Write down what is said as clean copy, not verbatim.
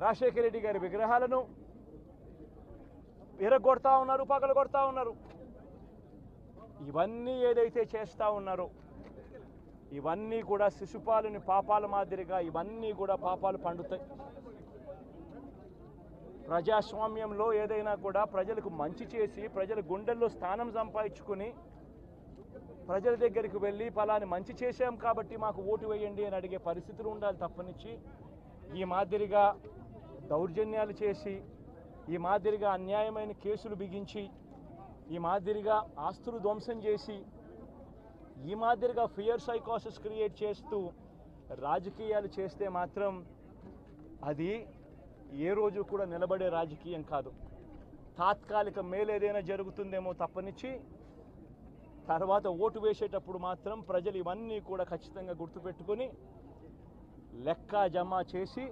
రాజశేఖర రెడ్డి గారి విగ్రహాలను విరగొడతా ఉన్నారు, పగలగొడతా ఉన్నారు. ఇవన్నీ ఏదైతే చేస్తూ ఉన్నారో ఇవన్నీ కూడా శిశుపాలుని పాపాల మాదిరిగా ఇవన్నీ కూడా పాపాలు పండుతాయి. ప్రజాస్వామ్యంలో ఏదైనా కూడా ప్రజలకు మంచి చేసి ప్రజల గుండెల్లో స్థానం సంపాదించుకుని ప్రజల దగ్గరికి వెళ్ళి ఫలాని మంచి చేశాం కాబట్టి మాకు ఓటు వేయండి అని అడిగే పరిస్థితులు ఉండాలి తప్పనిచ్చి ఈ మాదిరిగా దౌర్జన్యాలు చేసి ఈ మాదిరిగా అన్యాయమైన కేసులు బిగించి ఈ మాదిరిగా ఆస్తులు ధ్వంసం చేసి ఈ మాదిరిగా ఫియర్ సైకోసిస్ క్రియేట్ చేస్తూ రాజకీయాలు చేస్తే మాత్రం అది ఏ రోజు కూడా నిలబడే రాజకీయం కాదు. తాత్కాలిక మేలు ఏదైనా జరుగుతుందేమో తప్పనిచ్చి తర్వాత ఓటు వేసేటప్పుడు మాత్రం ప్రజలు ఇవన్నీ కూడా ఖచ్చితంగా గుర్తుపెట్టుకొని లెక్క జమ చేసి